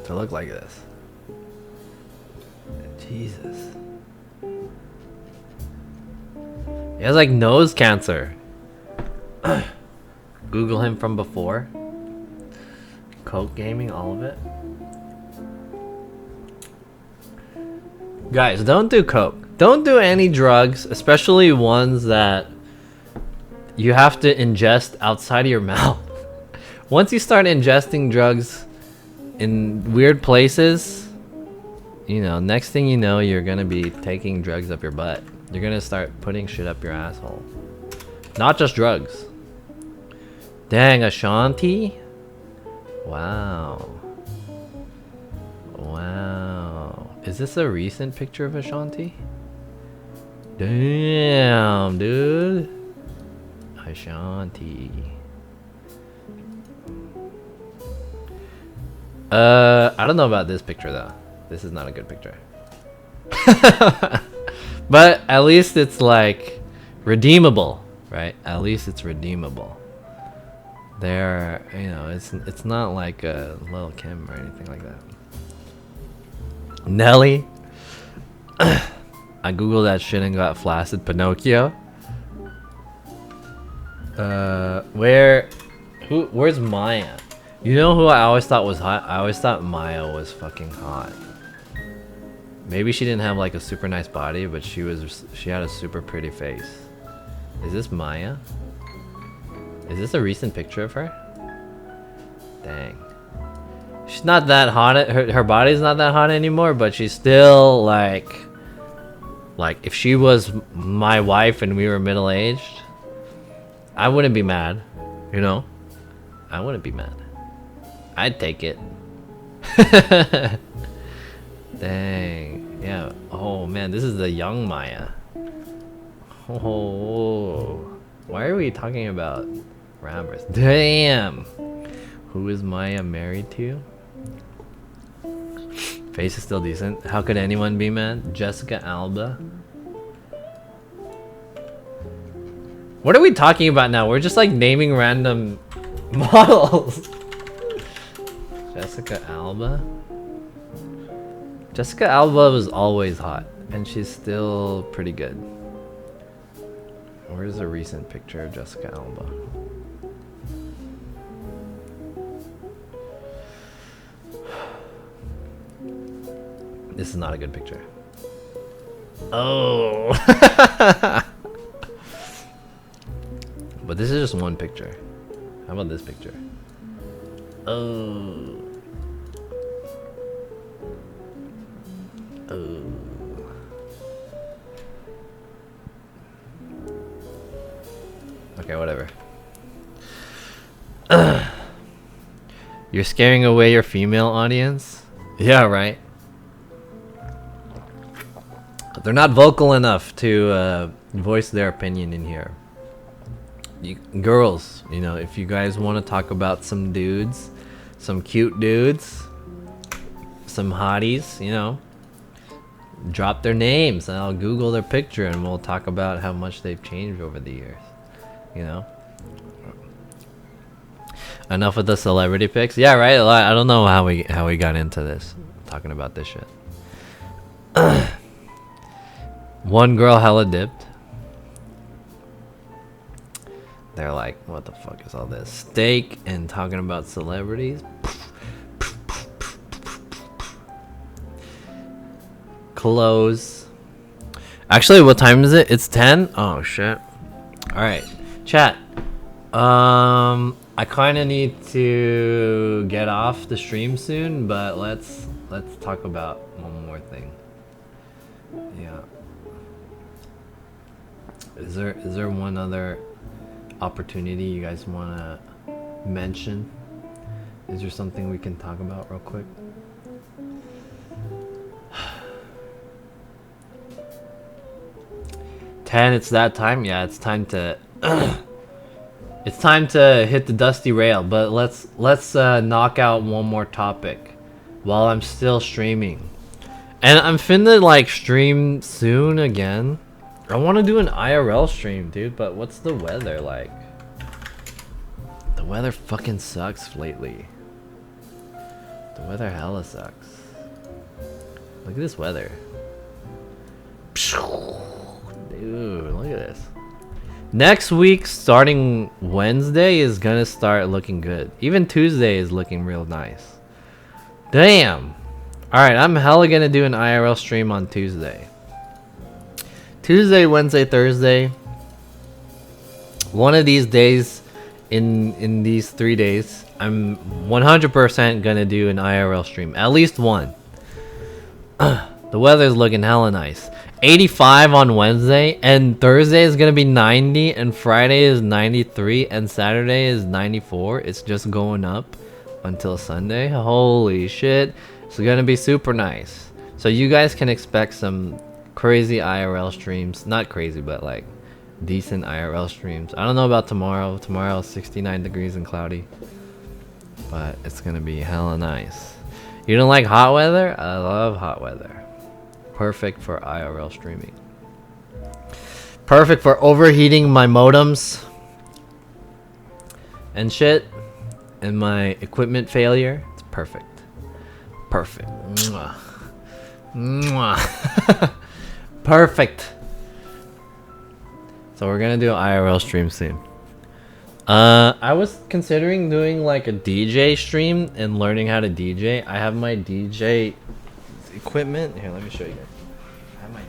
to look like this? Jesus. He has like nose cancer. Google him from before. Coke gaming, all of it. Guys, don't do coke. Don't do any drugs, especially ones that you have to ingest outside of your mouth. Once you start ingesting drugs in weird places, you know, next thing you know, you're gonna be taking drugs up your butt. You're gonna start putting shit up your asshole. Not just drugs. Dang, Ashanti? Wow. Wow. Is this a recent picture of Ashanti? Damn, dude. Ashanti. I don't know about this picture though. This is not a good picture. But at least it's like redeemable, right? At least it's redeemable. There, you know, it's not like a Lil Kim or anything like that. Nelly. I googled that shit and got flaccid Pinocchio. Where's Maya? You know who I always thought was hot? I always thought Maya was fucking hot. Maybe she didn't have like a super nice body, but she had a super pretty face. Is this Maya? Is this a recent picture of her? Dang. She's not that hot. Her body's not that hot anymore, but she's still like if she was my wife and we were middle-aged, I wouldn't be mad, you know? I wouldn't be mad. I'd take it. Dang. Yeah. Oh man, this is the young Maya. Oh. Why are we talking about rappers? Damn. Who is Maya married to? Face is still decent. How could anyone be mad? Jessica Alba. What are we talking about now? We're just like naming random models. Jessica Alba. Jessica Alba was always hot, and she's still pretty good. Where's a recent picture of Jessica Alba? This is not a good picture. Oh. But this is just one picture. How about this picture? Oh. Oh. Okay, whatever. You're scaring away your female audience? Yeah, right. They're not vocal enough to voice their opinion in here. Girls, you know, if you guys want to talk about some dudes, some cute dudes, some hotties, you know, drop their names and I'll Google their picture and we'll talk about how much they've changed over the years, you know. Enough of the celebrity pics. Yeah, right. I don't know how we got into this, talking about this shit. One girl hella dipped. They're like, what the fuck is all this? Steak and talking about celebrities. Clothes. Actually, what time is it? It's 10? Oh shit. Alright. Chat. I kinda need to get off the stream soon, but let's talk about one more thing. Yeah. Is there one other opportunity you guys want to mention? Is there something we can talk about real quick? It's that time. Yeah, it's time to it's time to hit the dusty rail, but let's knock out one more topic while I'm still streaming. And I'm finna like stream soon again. I want to do an IRL stream, dude, but what's the weather like? The weather fucking sucks lately. The weather hella sucks. Look at this weather. Dude, look at this. Next week, starting Wednesday, is gonna start looking good. Even Tuesday is looking real nice. Damn. Alright, I'm hella gonna do an IRL stream on Tuesday. Tuesday, Wednesday, Thursday. One of these days, in these 3 days, I'm 100% gonna do an IRL stream. At least one. The weather's looking hella nice. 85 on Wednesday, and Thursday is gonna be 90, and Friday is 93, and Saturday is 94. It's just going up until Sunday. Holy shit. It's gonna be super nice. So you guys can expect some crazy IRL streams. Not crazy, but like decent IRL streams. I don't know about tomorrow. Tomorrow is 69 degrees and cloudy, but it's gonna be hella nice. You don't like hot weather? I love hot weather. Perfect for IRL streaming. Perfect for overheating my modems and shit, and my equipment failure. It's perfect. Perfect. Mwah. Mwah. Perfect. So we're gonna do an IRL stream soon. I was considering doing like a DJ stream and learning how to DJ. I have my DJ equipment. Here, let me show you guys. I have my DJ.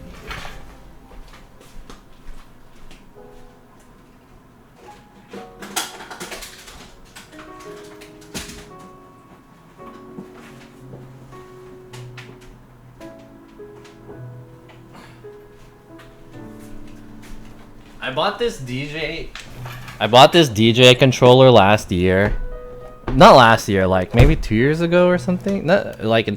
I bought this DJ controller last year. Not last year, like maybe 2 years ago or something. Not like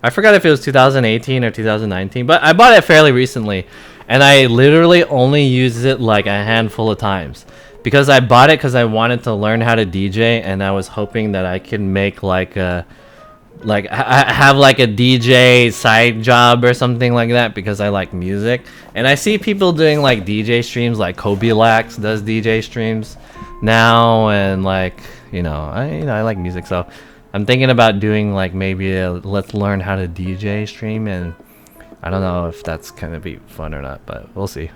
I forgot if it was 2018 or 2019, but I bought it fairly recently, and I literally only used it like a handful of times because I bought it because I wanted to learn how to DJ, and I was hoping that I could make like a have like a DJ side job or something like that because I like music. And I see people doing like DJ streams, like Kobe Lax does DJ streams now, and like I like music, so I'm thinking about doing like maybe a let's learn how to DJ stream, and I don't know if that's gonna be fun or not, but we'll see.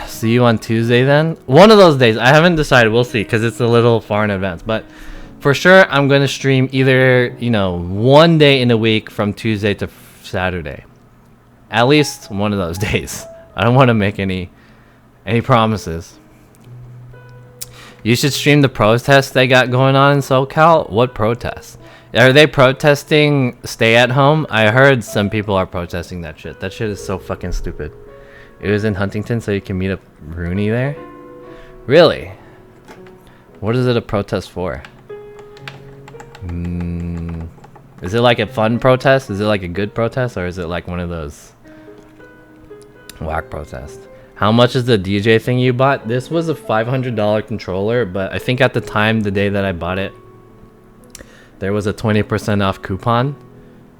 See you on Tuesday then. One of those days. I haven't decided. We'll see because it's a little far in advance, but for sure I'm gonna stream either one day in a week from Tuesday to Saturday. At least one of those days. I don't want to make any promises. You should stream the protests they got going on in SoCal. What protests? Are they protesting stay at home? I heard some people are protesting that shit. That shit is so fucking stupid. It was in Huntington, so you can meet up Rooney there? Really? What is it a protest for? Is it like a fun protest? Is it like a good protest? Or is it like one of those whack protests? How much is the DJ thing you bought? This was a $500 controller, but I think at the time, the day that I bought it, there was a 20% off coupon.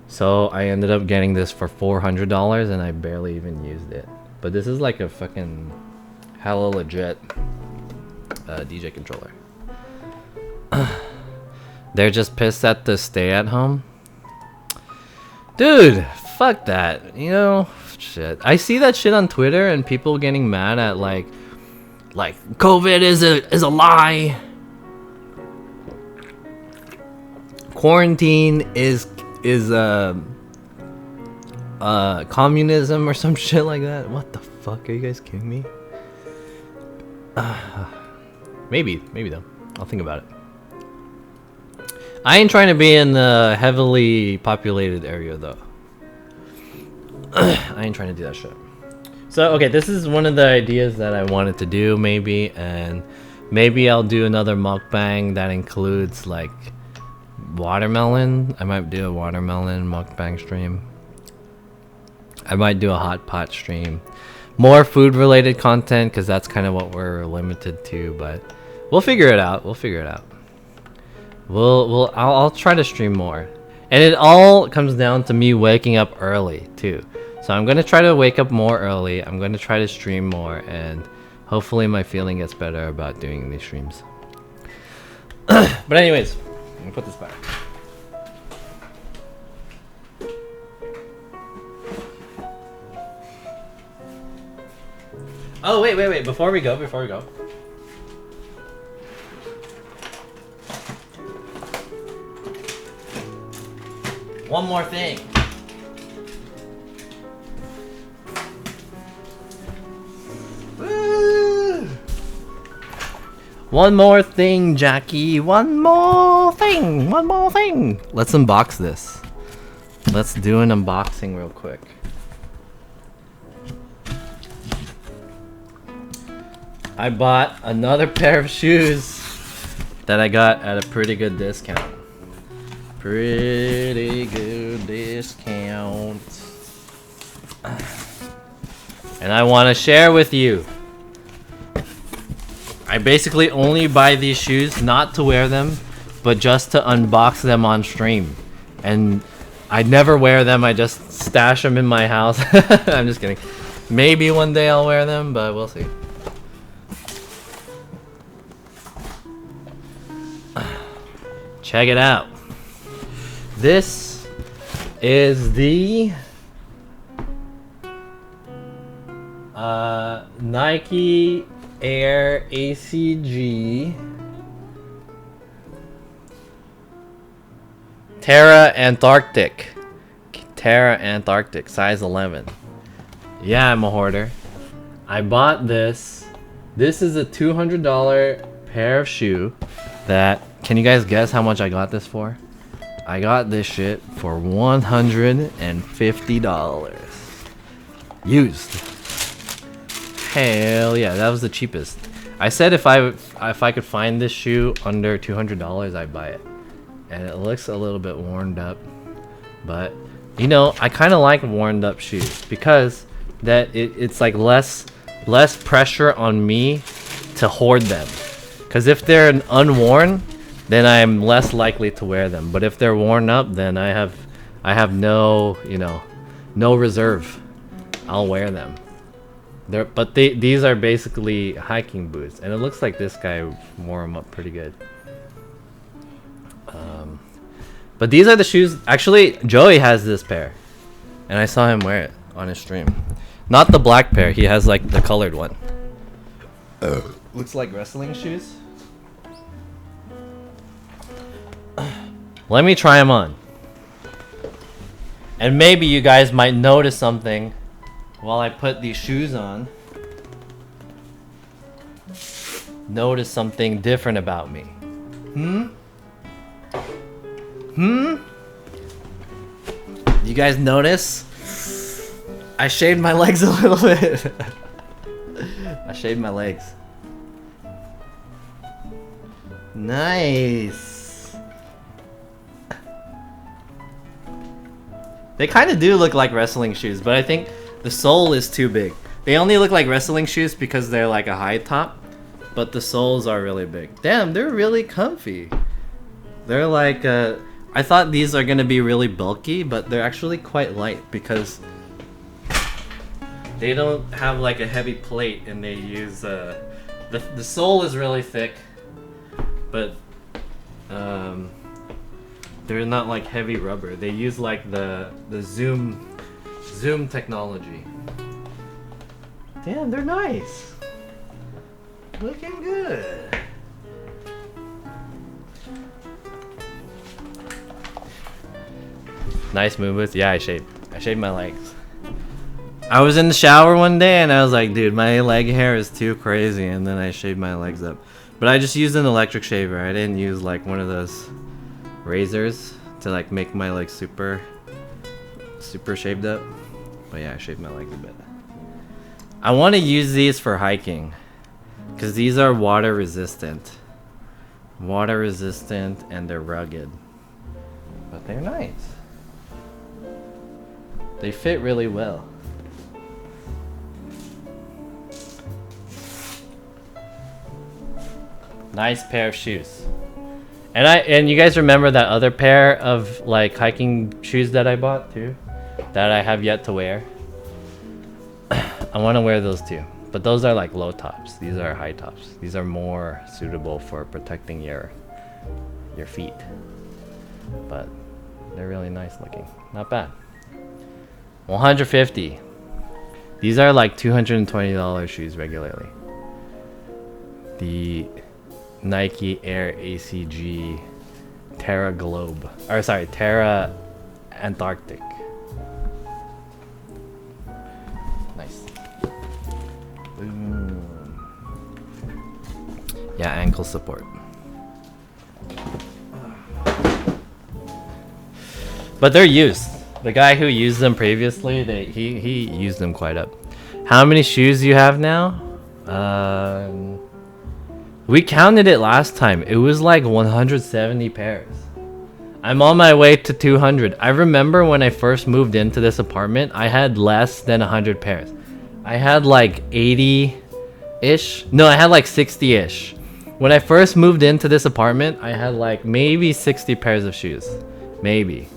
So I ended up getting this for $400, and I barely even used it. But this is like a fucking hella legit DJ controller. They're just pissed at the stay at home. Dude, fuck that. Shit. I see that shit on Twitter and people getting mad at like COVID is a lie. Quarantine is communism or some shit like that. What the fuck? Are you guys kidding me? Maybe though. I'll think about it. I ain't trying to be in the heavily populated area though. I ain't trying to do that shit. So okay, this is one of the ideas that I wanted to do maybe, and maybe I'll do another mukbang that includes like watermelon. I might do a watermelon mukbang stream. I might do a hot pot stream. More food related content because that's kind of what we're limited to, but we'll figure it out. I'll try to stream more. And it all comes down to me waking up early too. So I'm gonna try to wake up more early. I'm gonna try to stream more, and hopefully my feeling gets better about doing these streams. But anyways, let me put this back. Oh, wait. Before we go. One more thing. Woo! One more thing, Jackie. One more thing. Let's unbox this. Let's do an unboxing real quick. I bought another pair of shoes that I got at a pretty good discount. Pretty good discount. And I want to share with you. I basically only buy these shoes not to wear them, but just to unbox them on stream. And I never wear them, I just stash them in my house. I'm just kidding. Maybe one day I'll wear them, but we'll see. Check it out. This is the Nike Air ACG Terra Antarctic. Terra Antarctic, size 11. Yeah, I'm a hoarder. I bought this. This is a $200 pair of shoe that, can you guys guess how much I got this for? I got this shit for $150. Used. Hell yeah, that was the cheapest. I said if I could find this shoe under $200, I'd buy it. And it looks a little bit worn up, but you know, I kind of like worn up shoes because that it's like less pressure on me to hoard them. Because if they're unworn, then I'm less likely to wear them. But if they're worn up, then I have no, you know, no reserve. I'll wear them. These are basically hiking boots, and it looks like this guy wore them up pretty good. But these are the shoes. Actually, Joey has this pair, and I saw him wear it on his stream. Not the black pair. He has like the colored one. Looks like wrestling shoes. Let me try them on. And maybe you guys might notice something while I put these shoes on. Notice something different about me. You guys notice? I shaved my legs a little bit. I shaved my legs. Nice. They kind of do look like wrestling shoes, but I think the sole is too big. They only look like wrestling shoes because they're like a high top, but the soles are really big. Damn, they're really comfy. They're like, I thought these are gonna be really bulky, but they're actually quite light because they don't have like a heavy plate, and they use the sole is really thick, but they're not like heavy rubber. They use like the Zoom technology. Damn, they're nice. Looking good. Nice movements. Yeah, I shaved my legs. I was in the shower one day and I was like, dude, my leg hair is too crazy, and then I shaved my legs up. But I just used an electric shaver. I didn't use like one of those razors to like make my legs super shaved up. But yeah, I shaved my legs a bit. I want to use these for hiking because these are water resistant and they're rugged, but they're nice. They fit really well. Nice pair of shoes. And you guys remember that other pair of like hiking shoes that I bought too, that I have yet to wear? I want to wear those too, but those are like low tops. These are high tops. These are more suitable for protecting your feet, but they're really nice looking. Not bad. 150. These are like $220 shoes regularly. The Nike Air ACG Terra Globe. Or sorry, Terra Antarctic. Nice. Boom. Yeah, ankle support. But they're used. The guy who used them previously, he used them quite up. How many shoes do you have now? We counted it last time. It was like 170 pairs. I'm on my way to 200. I remember when I first moved into this apartment, I had less than 100 pairs. I had like 80-ish. No, I had like 60-ish. When I first moved into this apartment, I had like maybe 60 pairs of shoes. Maybe.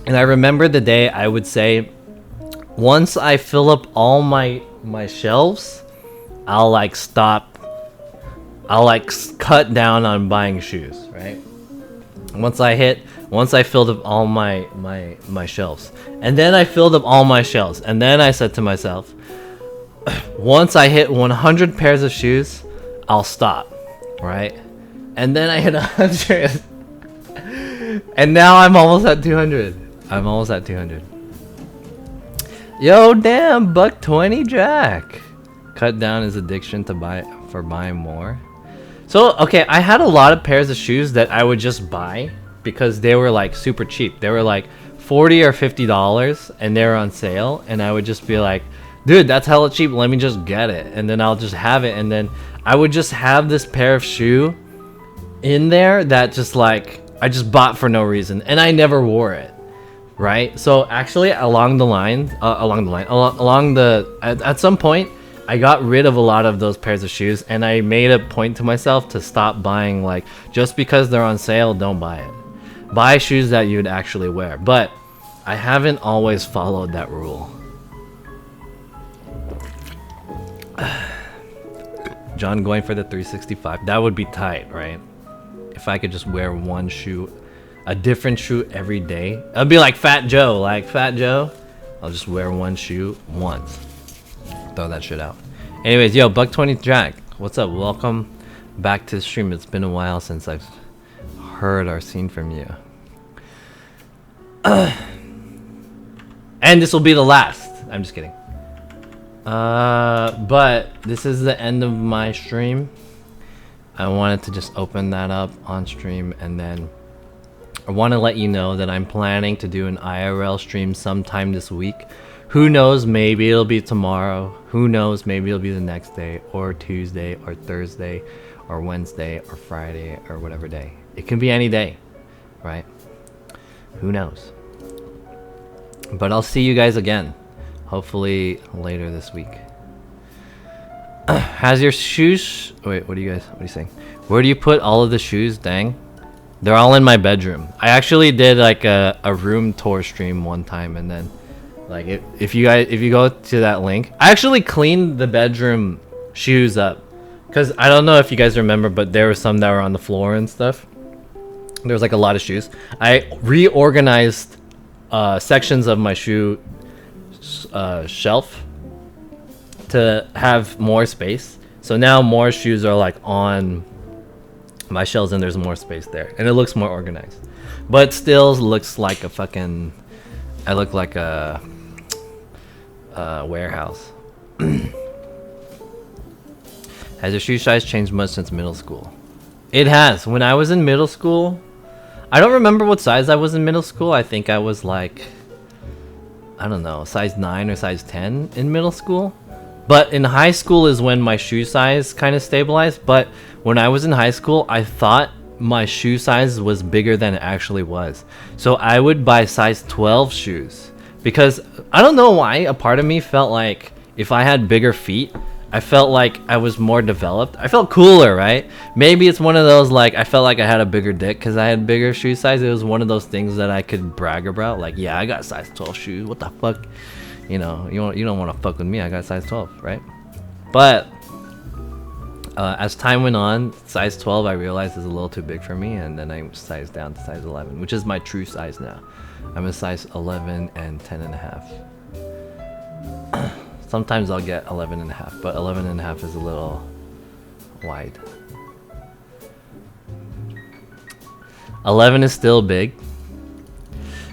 And I remember the day I would say, once I fill up all my shelves, I'll like stop. I'll like cut down on buying shoes, right? Once I filled up all my shelves. And then I filled up all my shelves. And then I said to myself, once I hit 100 pairs of shoes, I'll stop, right? And then I hit 100. And now I'm almost at 200. I'm almost at 200. Yo, damn, $120 Jack. Cut down his addiction to buying more. So, okay, I had a lot of pairs of shoes that I would just buy because they were like super cheap. They were like $40 or $50 and they were on sale, and I would just be like, dude, that's hella cheap, let me just get it. And then I'll just have it, and then I would just have this pair of shoe in there that just like I just bought for no reason, and I never wore it. Right? So actually at some point I got rid of a lot of those pairs of shoes, and I made a point to myself to stop buying, like, just because they're on sale, don't buy it. Buy shoes that you'd actually wear. But I haven't always followed that rule. John going for the 365. That would be tight, right? If I could just wear one shoe, a different shoe every day. I'd be like Fat Joe. Like Fat Joe, I'll just wear one shoe once. Throw that shit out. Anyways, yo, $120 Jack. What's up? Welcome back to the stream. It's been a while since I've heard or seen from you. And this will be the last. I'm just kidding. But this is the end of my stream. I wanted to just open that up on stream, and then I want to let you know that I'm planning to do an IRL stream sometime this week. Who knows, maybe it'll be tomorrow. Who knows, maybe it'll be the next day, or Tuesday, or Thursday, or Wednesday, or Friday, or whatever day. It can be any day, right? Who knows? But I'll see you guys again, hopefully later this week. Has your shoes... Wait, what are you saying? Where do you put all of the shoes? Dang. They're all in my bedroom. I actually did like a room tour stream one time, and then like if you go to that link, I actually cleaned the bedroom shoes up, because I don't know if you guys remember, but there were some that were on the floor and stuff. There was like a lot of shoes. I reorganized sections of my shoe shelf to have more space. So now more shoes are like on my shelves, and there's more space there, and it looks more organized. But still looks like a fucking... I look like a warehouse. Has your shoe size changed much since middle school? It has. When I was in middle school, I don't remember what size I was in middle school. I think I was like, I don't know, size 9 or size 10 in middle school. But in high school is when my shoe size kind of stabilized. But when I was in high school, I thought my shoe size was bigger than it actually was. So I would buy size 12 shoes, because I don't know why, a part of me felt like if I had bigger feet, I felt like I was more developed. I felt cooler, right? Maybe it's one of those, like, I felt like I had a bigger dick because I had bigger shoe size. It was one of those things that I could brag about. Like, yeah, I got size 12 shoes. What the fuck? You know, you don't want to fuck with me. I got size 12, right? But as time went on, size 12 I realized is a little too big for me, and then I sized down to size 11, which is my true size now. I'm a size 11 and 10 and a half. Sometimes I'll get 11 and a half, but 11 and a half is a little wide. 11 is still big.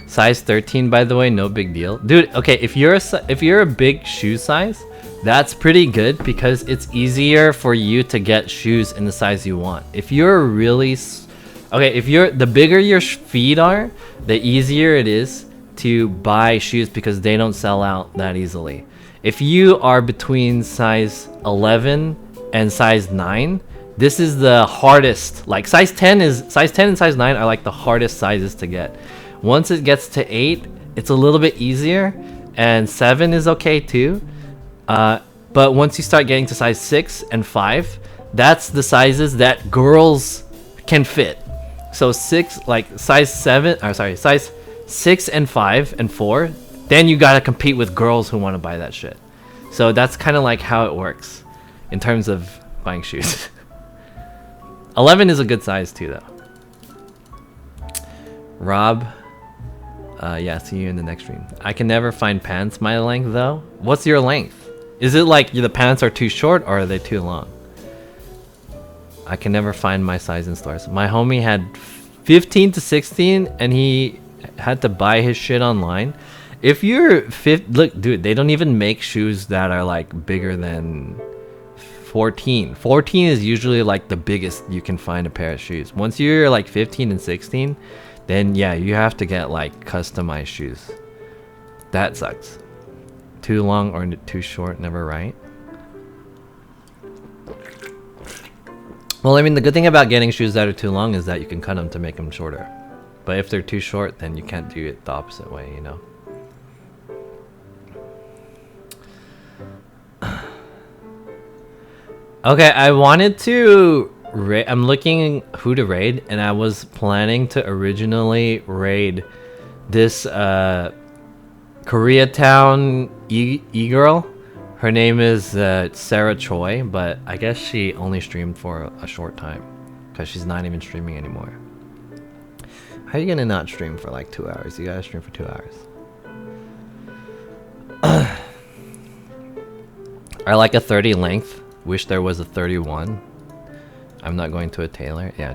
Size 13, by the way, no big deal, dude. Okay, if you're a big shoe size, that's pretty good because it's easier for you to get shoes in the size you want. If you're really the bigger your feet are, the easier it is to buy shoes because they don't sell out that easily. If you are between size 11 and size 9, this is the hardest. Like size 10 and size 9 are like the hardest sizes to get. Once it gets to 8, it's a little bit easier, and 7 is okay too. But once you start getting to size 6 and 5, that's the sizes that girls can fit. So size 6 and 5 and 4, then you gotta compete with girls who want to buy that shit. So that's kind of like how it works in terms of buying shoes. 11 is a good size too, though. Rob, yeah, see you in the next stream. I can never find pants my length though. What's your length? Is it like the pants are too short or are they too long? I can never find my size in stores. My homie had 15 to 16 and he had to buy his shit online. If you're look, dude, they don't even make shoes that are like bigger than 14. 14 is usually like the biggest you can find a pair of shoes. Once you're like 15 and 16, then yeah, you have to get like customized shoes. That sucks. Too long or too short, never right. Well, I mean, the good thing about getting shoes that are too long is that you can cut them to make them shorter. But if they're too short, then you can't do it the opposite way, you know? Okay, I wanted to I'm looking who to raid, and I was planning to originally raid this Koreatown e-girl. Her name is Sarah Choi, but I guess she only streamed for a short time because she's not even streaming anymore. How are you gonna not stream for like 2 hours? You gotta stream for 2 hours. I like a 30 length. Wish there was a 31. I'm not going to a tailor. Yeah.